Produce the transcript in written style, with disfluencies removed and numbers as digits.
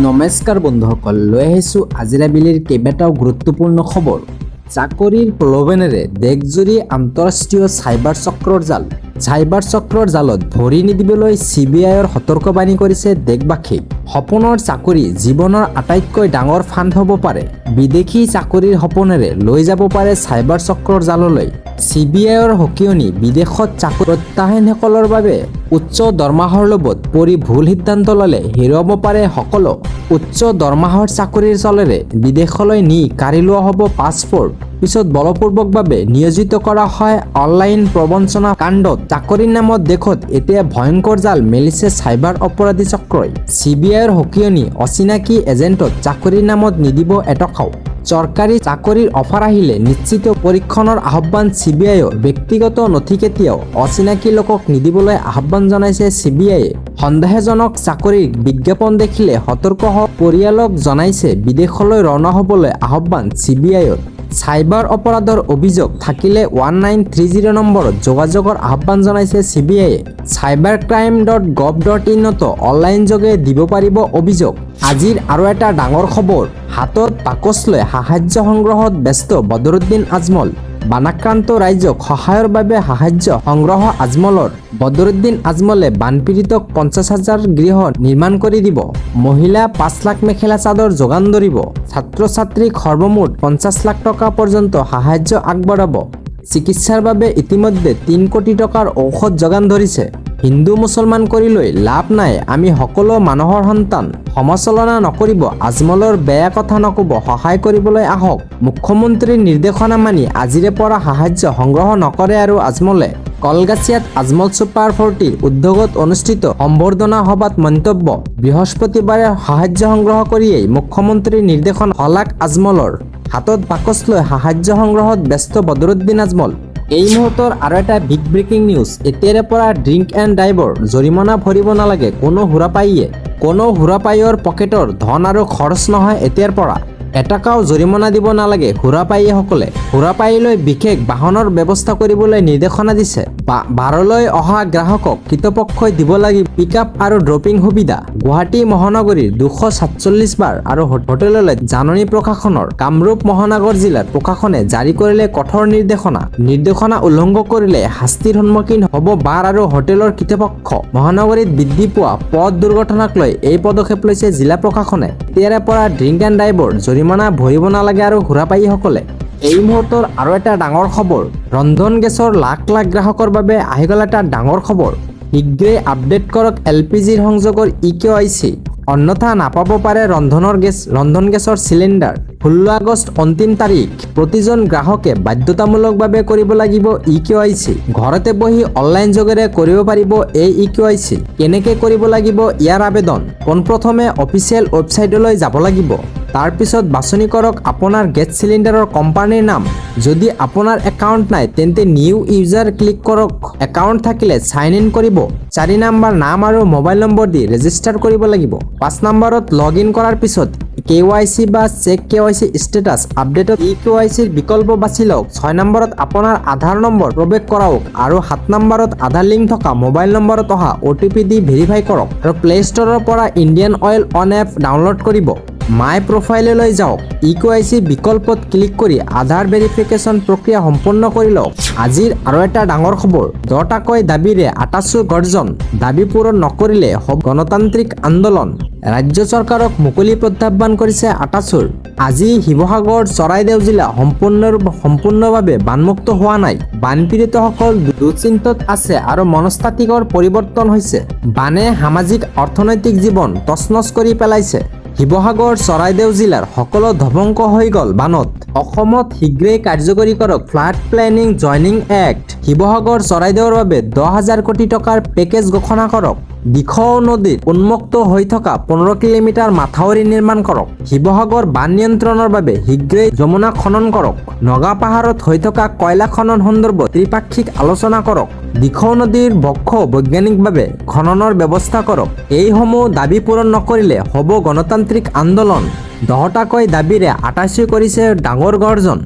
নমস্কাৰ বন্ধুসকল, লৈ আহিছোঁ আজিৰ আবেলিৰ কেইবাটাও গুৰুত্বপূৰ্ণ খবৰ। চাকৰিৰ প্ৰলোভনেৰে দেশজুৰি আন্তঃৰাষ্ট্ৰীয় চাইবাৰ চক্ৰৰ জালত ভৰি নিদিবলৈ CBIৰ সতৰ্কবাণী কৰিছে দেশবাসীক। সপোনৰ চাকৰি জীৱনৰ আটাইতকৈ ডাঙৰ ফান্দ হ'ব পাৰে। বিদেশী চাকৰিৰ সপোনেৰে লৈ যাব পাৰে চাইবাৰ চক্ৰৰ জাললৈ। CBIৰ সকিয়নি, বিদেশত চাকৰি প্ৰত্যাহানসকলৰ বাবে উচ্চ দৰমহাৰ লোভত পৰি ভুল সিদ্ধান্ত ল'লে হেৰুৱাব পাৰে সকলো। উচ্চ দৰমহাৰ চাকৰিৰ চলেৰে বিদেশলৈ নি কাঢ়ি লোৱা হ'ব পাছপোৰ্ট, পিছত বলপূৰ্বকভাৱে নিয়োজিত কৰা হয় অনলাইন প্ৰবঞ্চনা কাণ্ডত। চাকৰিৰ নামত দেশত এতিয়া ভয়ংকৰ জাল মেলিছে চাইবাৰ অপৰাধী চক্ৰই। CBIৰ সকিয়নি, অচিনাকি এজেণ্টত চাকৰিৰ নামত নিদিব এটকাও। চৰকাৰী চাকৰিৰ অফাৰ আহিলে নিশ্চিত পৰীক্ষণৰ আহ্বান CBIৰ। ব্যক্তিগত নথি কেতিয়াও অচিনাকি লোকক নিদিবলৈ আহ্বান জনাইছে CBIয়ে। সন্দেহজনক চাকৰিৰ বিজ্ঞাপন দেখিলে সতৰ্ক হোৱা পৰিয়ালক জনাইছে বিদেশলৈ ৰাওনা হ'বলৈ আহ্বান CBIৰ। চাইবাৰ অপৰাধৰ অভিযোগ থাকিলে 1930 নম্বৰত যোগাযোগৰ আহ্বান জনাইছে CBIয়ে। cybercrime.gov.in অনলাইন যোগে দিব পাৰিব অভিযোগ। আজিৰ আৰু এটা ডাঙৰ খবৰ, হাতত বাকচ লৈ সাহায্য সংগ্ৰহত ব্যস্ত বদৰুদ্দিন আজমল। বানাক্ৰান্ত ৰাইজক সহায়ৰ বাবে সাহায্য সংগ্ৰহ আজমলৰ। বদৰুদ্দিন আজমলে বানপীড়িতক 50,000 গৃহ নিৰ্মাণ কৰি দিব। মহিলা 5 লাখ মেখেলা চাদৰ যোগান ধৰিব। ছাত্ৰ ছাত্ৰীক সৰ্বমুঠ 50 লাখ টকা পৰ্যন্ত সাহায্য আগবঢ়াব। চিকিৎসাৰ বাবে ইতিমধ্যে 3 কোটি টকাৰ ঔষধ যোগান ধৰিছে। হিন্দু মুছলমান কৰি লৈ লাভ নাই, আমি সকলো মানুহৰ সন্তান। সমালোচনা নকৰিব, আজমলৰ বেয়া কথা নক'ব, সহায় কৰিবলৈ আহক। মুখ্যমন্ত্ৰীৰ নিৰ্দেশনা মানি আজিৰে পৰা সাহায্য সংগ্ৰহ নকৰে আৰু আজমলে। কলগাছিয়াত আজমল ছুপাৰ 40 উদ্যোগত অনুষ্ঠিত সম্বৰ্ধনা সভাত মন্তব্য, বৃহস্পতিবাৰে সাহায্য সংগ্ৰহ কৰিয়েই মুখ্যমন্ত্ৰীৰ নিৰ্দেশনা শলাগ আজমলৰ। হাতত বাকচ লৈ সাহায্য সংগ্ৰহত ব্যস্ত বদৰুদ্দিন আজমল। এই মুহূৰ্তৰ আৰু এটা বিগ ব্ৰেকিং নিউজ। এতিয়াৰে পৰা ড্ৰিংক এণ্ড ড্ৰাইভৰ জৰিমনা ভৰিব নালাগে কোনো হুৰাপাইৰ পকেটৰ ধন আৰু খৰচ নহয় এতিয়াৰ পৰা। এটকাও জৰিমনা দিব নালাগে হুৰাপাইসকলে। হুৰাপাইলৈ বিশেষ বাহনৰ ব্যৱস্থা কৰিবলৈ নিৰ্দেশনা দিছে। বাৰলৈ অহা গ্ৰাহকক কৃতপক্ষই দিব লাগিব পিকআপ আৰু ড্ৰপিং সুবিধা। গুৱাহাটী মহানগৰীৰ 247 বাৰ আৰু হোটেললৈ জাননী প্ৰশাসনৰ। কামৰূপ মহানগৰ জিলাৰ প্ৰশাসনে জাৰি কৰিলে কঠোৰ নিৰ্দেশনা উলংঘন কৰিলে শাস্তিৰ সন্মুখীন হ'ব বাৰ আৰু হোটেলৰ কৃতপক্ষ। মহানগৰীত বৃদ্ধি পোৱা পথ দুৰ্ঘটনাক লৈ এই পদক্ষেপ লৈছে জিলা প্ৰশাসনে। এতিয়াৰে পৰা ড্ৰিংক এণ্ড ড্ৰাইভৰ জৰিমনা ভৰিব নালাগে আৰু হুৰাপাইসকলে। এই মুহূৰ্তৰ আৰু এটা ডাঙৰ খবৰ, ৰন্ধন গেছৰ লাখ লাখ গ্ৰাহকৰ বাবে আহি গ'ল এটা ডাঙৰ খবৰ। শীঘ্ৰেই আপডেট কৰক LPGৰ সংযোগৰ EKYC, অন্যথা নাপাব পাৰে ৰন্ধন গেছৰ চিলিণ্ডাৰ। 16 আগষ্ট অন্তিম তাৰিখ। প্ৰতিজন গ্ৰাহকে বাধ্যতামূলকভাৱে কৰিব লাগিব EKYC। ঘৰতে বহি অনলাইন যোগেৰে কৰিব পাৰিব এই EKYC। কেনেকৈ কৰিব লাগিব ইয়াৰ আবেদন? পোনপ্ৰথমে অফিচিয়েল ৱেবছাইটলৈ যাব লাগিব। তাৰ পিছত বাছনি কৰক আপোনাৰ গেছ চিলিণ্ডাৰৰ কোম্পানীৰ নাম। যদি আপোনাৰ একাউণ্ট নাই তেন্তে নিউ ইউজাৰ ক্লিক কৰক। একাউণ্ট থাকিলে চাইন ইন কৰিব। 4 নম্বৰ নাম আৰু মোবাইল নম্বৰ দি ৰেজিষ্টাৰ কৰিব লাগিব। 5 নম্বৰত লগ ইন কৰাৰ পিছত KYC বা চেক KYC ষ্টেটাছ আপডেটত EKYCৰ বিকল্প বাছি লওক। 6 নম্বৰত আপোনাৰ আধাৰ নম্বৰ প্ৰৱেশ কৰাওক আৰু 7 নম্বৰত আধাৰ লিংক থকা মোবাইল নম্বৰত অহা OTP দি ভেৰিফাই কৰক আৰু প্লে ষ্টৰৰ পৰা Indian oil on app download কৰিব। মাই প্ৰফাইললৈ যাওক। EKYC বিকল্পত ক্লিক কৰি আধাৰ ভেৰিফিকেশ্যন প্ৰক্ৰিয়া সম্পূৰ্ণ কৰি লওক। আজিৰ আৰু এটা ডাঙৰ খবৰ, 10 টাকৈ দাবীৰে আটাচুৰ গৰ্জন। দাবী পূৰণ নকৰিলে হ'ব গণতান্ত্ৰিক আন্দোলন। ৰাজ্য চৰকাৰক মুকলি প্ৰত্যাহ্বান কৰিছে আটাচুৰ। আজি শিৱসাগৰ, চৰাইদেউ জিলা সম্পূৰ্ণভাৱে বানমুক্ত হোৱা নাই। বানপীড়িতসকল দুশ্চিন্তাত আছে আৰু মনস্তাত্ত্বিকৰ পৰিৱৰ্তন হৈছে। বানে সামাজিক অৰ্থনৈতিক জীৱন তছনছ কৰি পেলাইছে। শিৱসাগৰ, চৰাইদেউ জিলাৰ সকলো ধ্বংস হৈ গ'ল বানত। অসমত শীঘ্ৰেই কাৰ্যকৰী কৰক flood planning joining act. Sivasagar, চৰাইদেউৰ বাবে 10,000 কোটি টকাৰ পেকেজ ঘোষণা কৰক। দিখৌ নদীত উন্মুক্ত হৈ থকা 15 কিলোমিটাৰ মাথাউৰি নিৰ্মাণ কৰক। শিৱসাগৰ বান নিয়ন্ত্ৰণৰ বাবে শীঘ্ৰেই যমুনা খনন কৰক। নগা পাহাৰত হৈ থকা কয়লা খনন সন্দৰ্ভত ত্ৰিপাক্ষিক আলোচনা কৰক। দিখৌ নদীৰ বক্ষ বৈজ্ঞানিকভাৱে খননৰ ব্যৱস্থা কৰক। এইসমূহ দাবী পূৰণ নকৰিলে হ'ব গণতান্ত্ৰিক আন্দোলন। 10 টাকৈ দাবীৰে 88 কৰিছে ডাঙৰ গৰ্জন।